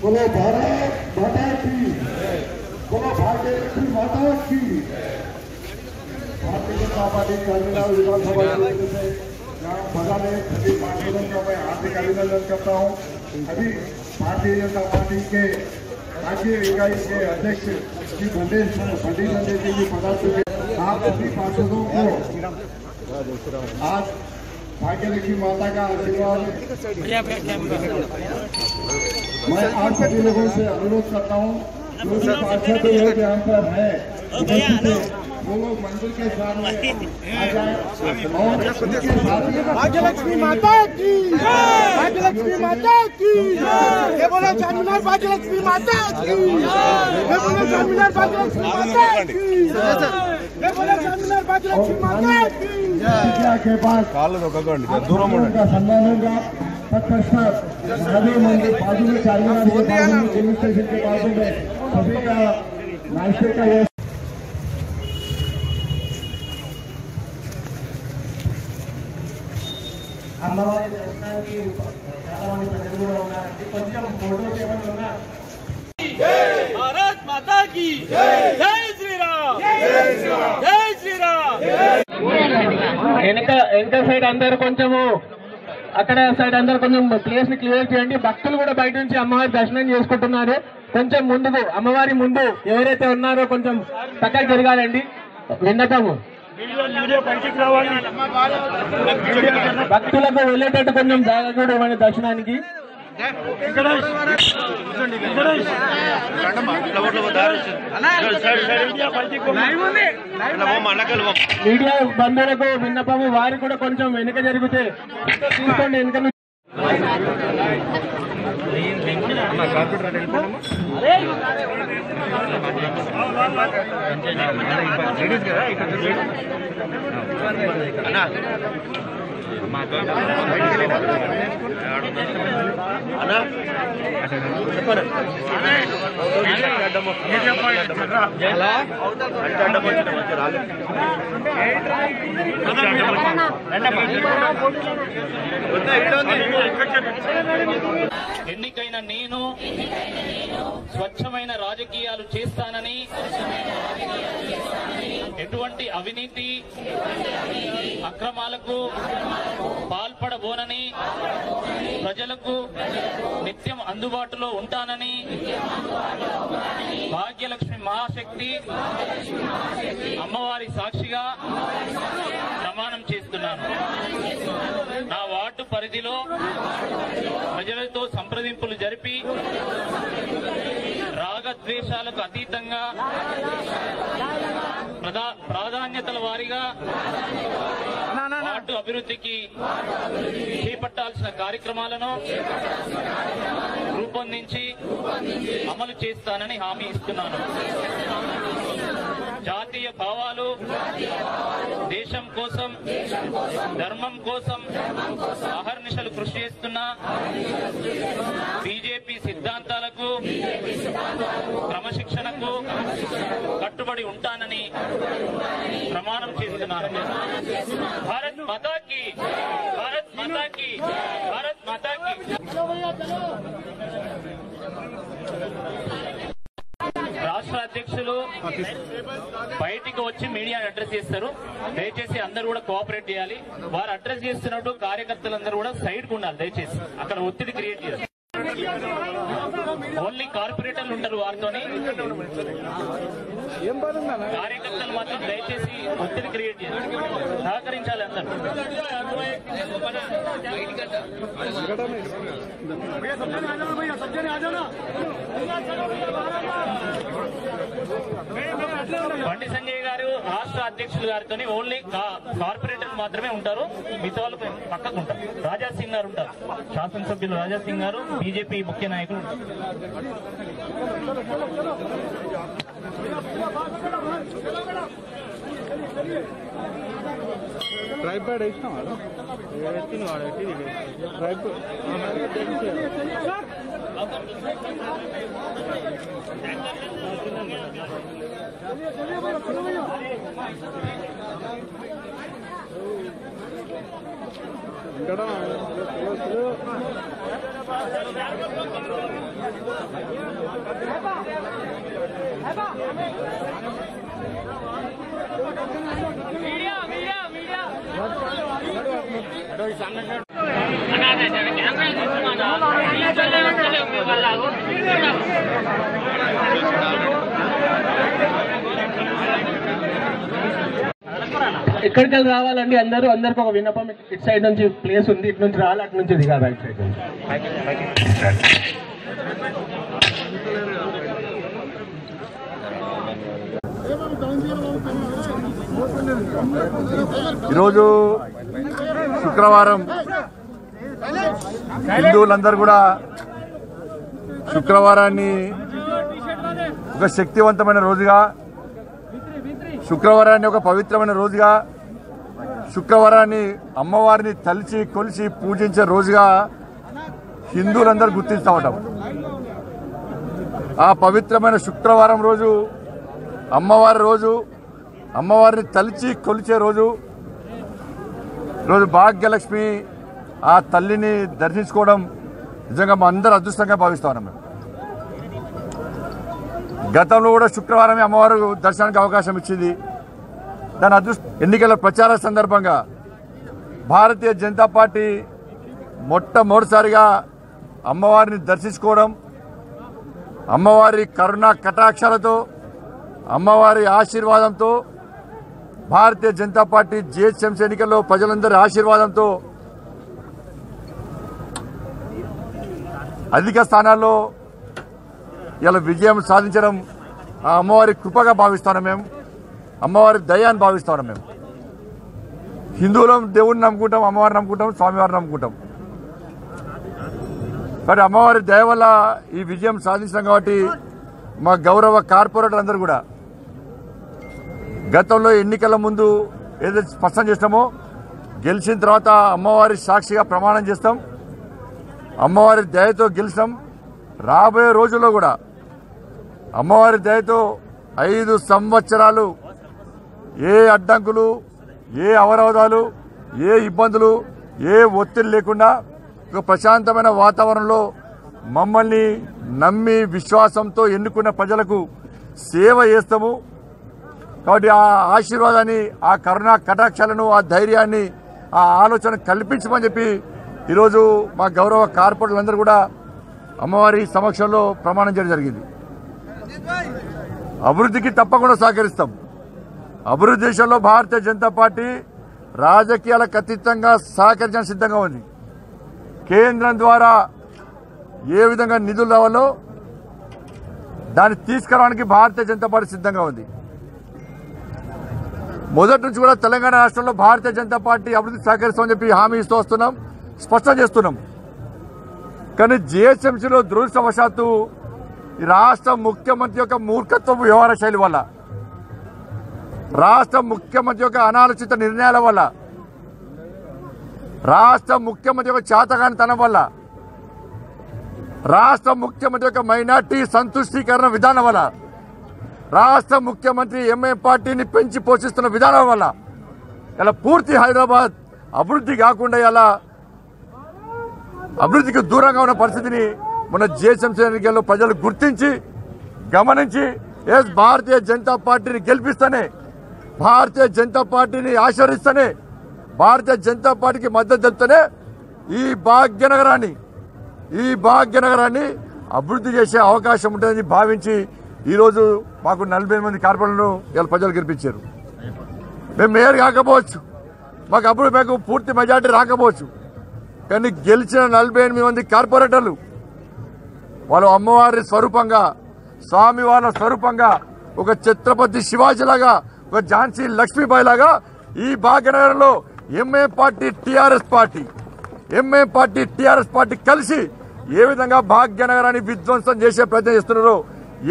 बोलो भारत माता की, बोलो भारतीय लक्ष्मी माता की। भारतीय जनता पार्टी कालीनाथ विधानसभा क्षेत्र से यहाँ बधाने सभी पार्षदों का मैं हार्दिक अभिनंदन करता हूँ। अभी भारतीय जनता पार्टी के राज्य इकाई के अध्यक्ष श्री बंडी संजय जी पधार चुके। आप सभी पार्षदों को आज भाग्यलक्ष्मी माता का आशीर्वाद मैं आप सभी लोगों से अनुरोध करता हूँ, जो भी पार्षद लोग यहाँ पर है वो लोग मंदिर के सामने आ जाए और उनके साथ भाग्यलक्ष्मी माता की, भाग्यलक्ष्मी माता की, ये बोलो चारमीनार भाग्यलक्ष्मी माता की, ये बोलो चारमीनार भाग्यलक्ष्मी माता की, ये बोलो चारमीनार भाग्यलक्ष्मी माता की। के पास दूर का सम्मान होगा। तत्पश्चात महादेव मंदिर बाजू में चारमीनार के बाजू में पुलिस स्टेशन के बाजू में सभी का नाश्ते का అమ్మవారి దర్శనానికి చాలా మంది ప్రజలు కూడా ఉన్నారండి. కొంచెం ఫోటోస్ ఏమైనా ఉన్నా భారత్ మాతా కీ జై శ్రీరామ్, జై శ్రీరామ్, జై శ్రీరామ్. వెనక సైడ్ అందరు కొంచెము అక్కడ సైడ్ అందరు కొంచెం ప్లేస్ ని క్లియర్ చేయండి. భక్తులు కూడా బయట నుంచి అమ్మవారి దర్శనం చేసుకుంటున్నారు. కొంచెం ముందుకు అమ్మవారి ముందు ఎవరైతే ఉన్నారో కొంచెం పక్కకి జరగాలండి. విన్నపము భక్తులకు వెళ్ళేటట్టు కొంచెం జాగా కూడా ఇవ్వండి దర్శనానికి. మీడియా బంధువులకు విన్నపము, వారు కూడా కొంచెం వెనుక జరిగితే తీసుకోండి. వెనుక ఎన్నికైన నేను స్వచ్ఛమైన రాజకీయాలు చేస్తానని, ఎటువంటి అవినీతి అక్రమాలకు పాల్పడబోనని, ప్రజలకు నిత్యం అందుబాటులో ఉంటానని భాగ్యలక్ష్మి మహాశక్తి అమ్మవారి సాక్షిగా ప్రమాణం చేస్తున్నాను. నా వార్డు పరిధిలో ప్రజలతో సంప్రదింపులు జరిపి రాగద్వేషాలకు అతీతంగా ప్రాధాన్యతల వారీగా వార్డు అభివృద్ధికి చేపట్టాల్సిన కార్యక్రమాలను రూపొందించి అమలు చేస్తానని హామీ ఇస్తున్నాను. జాతీయ భావాలు, దేశం కోసం, ధర్మం కోసం అహర్నిశలు కృషి చేస్తున్న బీజేపీ సిద్ధాంతాలకు, క్రమశిక్షణకు కట్టుబడి ఉంటానని ప్రమాణం చేస్తున్నాను. భారత్ మాతా కీ, భారత్ మాతా కీ, భారత్ మాతా కీ. రాష్ట్ర అధ్యక్షులు బయటికి వచ్చి మీడియాని అడ్రస్ చేస్తారు. దయచేసి అందరూ కూడా కోఆపరేట్ చేయాలి. వారు అడ్రస్ చేస్తున్నట్టు కార్యకర్తలందరూ కూడా సైడ్ కు ఉండాలి. దయచేసి అక్కడ ఒత్తిడి క్రియేట్ చేయాలి. ఓన్లీ కార్పొరేటర్లు ఉంటారు, వారితోని కార్యకర్తలు మాత్రం దయచేసి ఒత్తిడి క్రియేట్ చేయాలి. సహకరించాలి అందరూ. బండి సంజయ్ గారు రాష్ట్ర అధ్యక్షులు గారితో ఓన్లీ కార్పొరేటర్లు మాత్రమే ఉంటారు, మిగతా వాళ్ళు పక్కకు ఉంటారు. రాజా సింగ్ గారు ఉంటారు, శాసనసభ్యులు రాజా సింగ్ గారు, బీజేపీ ముఖ్య నాయకులు. ట్రైపాడ్ వేసినా వాడు ఎక్కడికి వెళ్ళి రావాలండి అందరికి ఒక విన్నపం. ఇటు సైడ్ నుంచి ప్లేస్ ఉంది, ఇటు నుంచి రావాలి, అటు నుంచి దిగాలి రైట్ సైడ్ నుంచి. ఈరోజు శుక్రవారం హిందువులందరూ కూడా శుక్రవారాన్ని ఒక శక్తివంతమైన రోజుగా, శుక్రవారాన్ని ఒక పవిత్రమైన రోజుగా, శుక్రవారాన్ని అమ్మవారిని తలిచి కొలిచి పూజించే రోజుగా హిందువులందరూ గుర్తిస్తూ ఉంటాం. ఆ పవిత్రమైన శుక్రవారం రోజు అమ్మవారి రోజు, అమ్మవారిని తలిచి కొలిచే రోజు, భాగ్యలక్ష్మి ఆ తల్లిని దర్శించుకోవడం నిజంగా మా అందరూ అదృష్టంగా భావిస్తా ఉన్నాం. మేము గతంలో కూడా శుక్రవారమే అమ్మవారు దర్శనానికి అవకాశం ఇచ్చింది. దాని ఎన్నికల ప్రచార సందర్భంగా భారతీయ జనతా పార్టీ మొట్టమొదటిసారిగా అమ్మవారిని దర్శించుకోవడం, అమ్మవారి కరుణా కటాక్షాలతో, అమ్మవారి ఆశీర్వాదంతో, భారతీయ జనతా పార్టీ జిహెచ్ఎంసీ ఎన్నికల్లో ప్రజలందరి ఆశీర్వాదంతో అధిక స్థానాల్లో ఇలా విజయం సాధించడం ఆ అమ్మవారి కృపగా భావిస్తాను. మేము అమ్మవారి దయాన్ని భావిస్తాను. మేము హిందువులం దేవుడిని నమ్ముకుంటాం, అమ్మవారిని నమ్ముకుంటాం, స్వామివారిని నమ్ముకుంటాం. కానీ అమ్మవారి దయ వల్ల ఈ విజయం సాధించాం. కాబట్టి మా గౌరవ కార్పొరేటర్ అందరూ కూడా గతంలో ఎన్నికల ముందు ఏదైతే స్పష్టం చేస్తామో, గెలిచిన తర్వాత అమ్మవారి సాక్షిగా ప్రమాణం చేస్తాం, అమ్మవారి దయతో గెలిచాం. రాబోయే రోజుల్లో కూడా అమ్మవారి దయతో 5 సంవత్సరాలు ఏ అడ్డంకులు, ఏ అవరోధాలు, ఏ ఇబ్బందులు, ఏ ఒత్తిడి లేకుండా ఒక ప్రశాంతమైన వాతావరణంలో మమ్మల్ని నమ్మి విశ్వాసంతో ఎన్నుకున్న ప్రజలకు సేవ చేస్తాము. కాబట్టి ఆ ఆశీర్వాదాన్ని, ఆ కరుణా కటాక్షాలను, ఆ ధైర్యాన్ని, ఆ ఆలోచన కల్పించమని చెప్పి ఈరోజు మా గౌరవ కార్పొరేటర్లందరూ కూడా అమ్మవారి సమక్షంలో ప్రమాణం చేయడం జరిగింది. అభివృద్ధికి తప్పకుండా సహకరిస్తాం. అభివృద్ధి దేశంలో భారతీయ జనతా పార్టీ రాజకీయాలకు అతీతంగా సహకరించడానికి సిద్ధంగా ఉంది. కేంద్రం ద్వారా ఏ విధంగా నిధులు రావాలో దాన్ని తీసుకురావడానికి భారతీయ జనతా పార్టీ సిద్ధంగా ఉంది. మొదటి నుంచి కూడా తెలంగాణ రాష్ట్రంలో భారతీయ జనతా పార్టీ అభివృద్ధి సహకరిస్తామని చెప్పి హామీ ఇస్తూ వస్తున్నాం, స్పష్టం చేస్తున్నాం. కానీ జిహెచ్ఎంసీలో దురదృష్టవశాత్తు ఈ రాష్ట్ర ముఖ్యమంత్రి యొక్క మూర్ఖత్వపు వ్యవహార శైలి వల్ల, రాష్ట్ర ముఖ్యమంత్రి యొక్క అనాలోచిత నిర్ణయాల వల్ల, రాష్ట్ర ముఖ్యమంత్రి యొక్క చేతగానితనం వల్ల, రాష్ట్ర ముఖ్యమంత్రి యొక్క మైనార్టీ సంతుష్టీకరణ విధానం వల్ల, రాష్ట్ర ముఖ్యమంత్రి ఎంఐఎం పార్టీని పెంచి పోషిస్తున్న విధానం వల్ల ఇలా పూర్తి హైదరాబాద్ అభివృద్ధి కాకుండా ఇలా అభివృద్ధికి దూరంగా ఉన్న పరిస్థితిని మన జిహెచ్ఎంసీ ఎన్నికల్లో ప్రజలు గుర్తించి గమనించి భారతీయ జనతా పార్టీని గెలిపిస్తేనే, భారతీయ జనతా పార్టీని ఆశీర్వదిస్తేనే, భారతీయ జనతా పార్టీకి మద్దతు తెలుపుతూనే ఈ భాగ్యనగరాన్ని అభివృద్ధి చేసే అవకాశం ఉంటుందని భావించి ఈరోజు మాకు 40 మంది కార్పొరేటర్లను ఇలా ప్రజలు గెలిపించారు. మేము మేయర్ కాకపోవచ్చు, మాకు పూర్తి మెజార్టీ రాకపోవచ్చు, కానీ గెలిచిన 48 మంది కార్పొరేటర్లు వాళ్ళు అమ్మవారి స్వరూపంగా, స్వామి వాళ్ళ స్వరూపంగా, ఒక ఛత్రపతి శివాజీలాగా, ఒక ఝాన్సీ లక్ష్మీబాయి లాగా ఈ భాగ్యనగరంలో ఎంఐఎం పార్టీ టీఆర్ఎస్ పార్టీ కలిసి ఏ విధంగా భాగ్యనగరాన్ని విధ్వంసం చేసే ప్రయత్నం చేస్తున్నారో,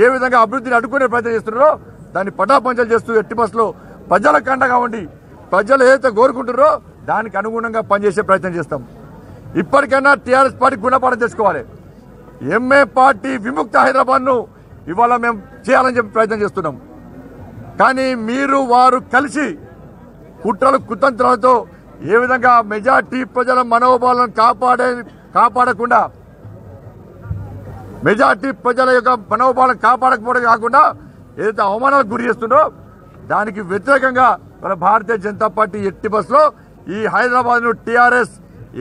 ఏ విధంగా అభివృద్ధిని అడ్డుకునే ప్రయత్నం చేస్తున్నారో దాన్ని పటాపంచలు చేస్తూ ఎట్టి బస్సులో ప్రజలకు అండగా ఉండి ప్రజలు ఏదైతే కోరుకుంటారో దానికి అనుగుణంగా పనిచేసే ప్రయత్నం చేస్తాం. ఇప్పటికైనా టీఆర్ఎస్ పార్టీ గుణపాఠం తెచ్చుకోవాలి. ఎంఏ పార్టీ విముక్త హైదరాబాద్ను ఇవాళ మేము చేయాలని చెప్పి ప్రయత్నం చేస్తున్నాం. కానీ మీరు వారు కలిసి కుట్రలు కుతంత్రాలతో ఏ విధంగా మెజార్టీ ప్రజల మనోభావాలను కాపాడకుండా, మెజార్టీ ప్రజల యొక్క మనోభావాలను కాపాడకపోవడం కాకుండా ఏదైతే అవమానాలకు గురి చేస్తుందో దానికి వ్యతిరేకంగా మన భారతీయ జనతా పార్టీ ఎట్టి బస్సులో ఈ హైదరాబాద్ ను టీఆర్ఎస్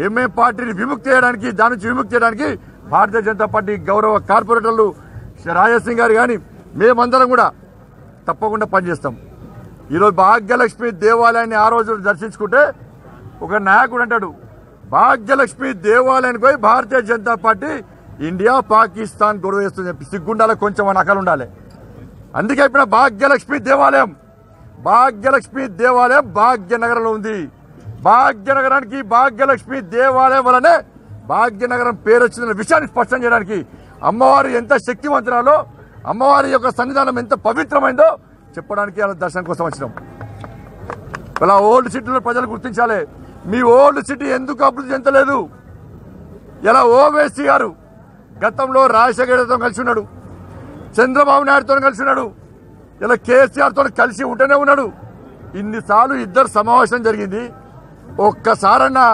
ఎంఏ పార్టీని విముక్తి చేయడానికి, దాని నుంచి విముక్తి చేయడానికి భారతీయ జనతా పార్టీ గౌరవ కార్పొరేటర్లు రాజాసింగ్ గారు కానీ మేమందరం కూడా తప్పకుండా పనిచేస్తాం. ఈరోజు భాగ్యలక్ష్మి దేవాలయాన్ని ఆ రోజు దర్శించుకుంటే ఒక నాయకుడు అంటాడు, భాగ్యలక్ష్మి దేవాలయానికి పోయి భారతీయ జనతా పార్టీ ఇండియా పాకిస్తాన్ గొడవ చేస్తుంది చెప్పి సిగ్గుండాలి, కొంచెం నకలు ఉండాలి. అందుకే ఇప్పుడు భాగ్యలక్ష్మి దేవాలయం భాగ్యనగరంలో ఉంది. భాగ్యనగరానికి భాగ్యలక్ష్మి దేవాలయం వల్లనే భాగ్యనగరం పేరు వచ్చిన విషయాన్ని స్పష్టం చేయడానికి, అమ్మవారు ఎంత శక్తివంతురాలో, అమ్మవారి యొక్క సన్నిధానం ఎంత పవిత్రమైందో చెప్పడానికి అలా దర్శనం కోసం వచ్చినాం. ఇలా ఓల్డ్ సిటీలో ప్రజలు గుర్తించాలి, మీ ఓల్డ్ సిటీ ఎందుకు అభివృద్ధి చెందలేదు. ఇలా ఓవైసీ గారు గతంలో రాజశేఖరతో కలిసి ఉన్నాడు, చంద్రబాబు నాయుడుతో కలిసి ఉన్నాడు, ఇలా కేసీఆర్తో కలిసి ఉంటూనే ఉన్నాడు. ఇన్నిసార్లు ఇద్దరు సమావేశం జరిగింది. ఒక్కసారన్నా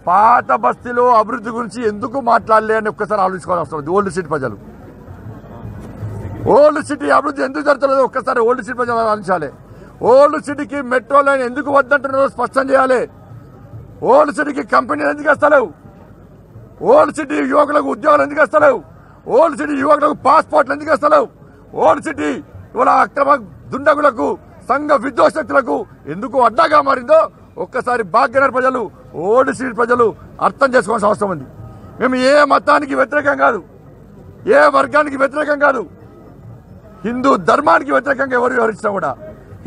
పాత బస్తీలో అభివృద్ధి గురించి ఎందుకు మాట్లాడలే అని ఒక్కసారి ఆలోచించుకోవాల్సి వస్తుంది. ఓల్డ్ సిటీ ప్రజలు ఓల్డ్ సిటీ అభివృద్ధి ఎందుకు జరుగుతుందో ఒక్కసారి ఓల్డ్ సిటీ ప్రజలు ఆలోచించాలి. ఓల్డ్ సిటీకి మెట్రో లైన్ ఎందుకు వద్దంటున్నారో స్పష్టం చేయాలి. ఓల్డ్ సిటీకి కంపెనీలు ఎందుకు వస్తలేవు, ఓల్డ్ సిటీ యువకులకు ఉద్యోగాలు ఎందుకు వస్తలేవు, ఓల్డ్ సిటీ యువకులకు పాస్పోర్ట్లు ఎందుకు వస్తలేవు, ఓల్డ్ సిటీ ఇవాళ అక్రమ దుండగులకు సంఘ విద్వేషకులకు ఎందుకు అడ్డాగా మారిందో ఒక్కసారి భాగ్యనగర్ ప్రజలు, ఓల్డ్ సిటీ ప్రజలు అర్థం చేసుకోవాల్సిన అవసరం ఉంది. మేము ఏ మతానికి వ్యతిరేకం కాదు, ఏ వర్గానికి వ్యతిరేకం కాదు, హిందూ ధర్మానికి వ్యతిరేకంగా ఎవరు వ్యవహరించినా కూడా,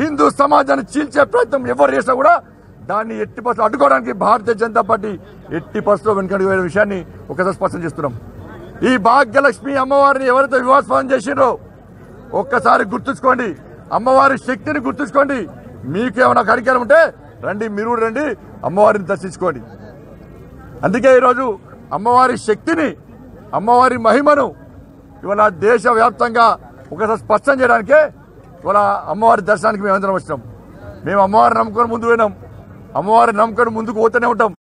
హిందూ సమాజాన్ని చీల్చే ప్రయత్నం ఎవరు చేసినా కూడా దాన్ని ఎట్టి పరిస్థితుల్లో అడ్డుకోవడానికి భారతీయ జనతా పార్టీ ఎట్టి పరిస్థితుల్లో వెనుకడుగు వేరే విషయాన్ని ఒకసారి స్పష్టం చేస్తున్నాం. ఈ భాగ్యలక్ష్మి అమ్మవారిని ఎవరైతే వివాస్వాదం చేసిండ్రో ఒక్కసారి గుర్తుంచుకోండి, అమ్మవారి శక్తిని గుర్తుంచుకోండి. మీకేమైనా అధికారం ఉంటే రండి, మీరు రండి, అమ్మవారిని దర్శించుకోండి. అందుకే ఈరోజు అమ్మవారి శక్తిని, అమ్మవారి మహిమను ఇవాళ దేశవ్యాప్తంగా ఒకసారి స్పష్టం చేయడానికే ఇవాళ అమ్మవారి దర్శనానికి మేమందరం వచ్చినాం. మేము అమ్మవారిని నమ్ముకొని ముందు పోయినాం, అమ్మవారిని నమ్ముకొని ముందుకు పోతూనే ఉంటాం.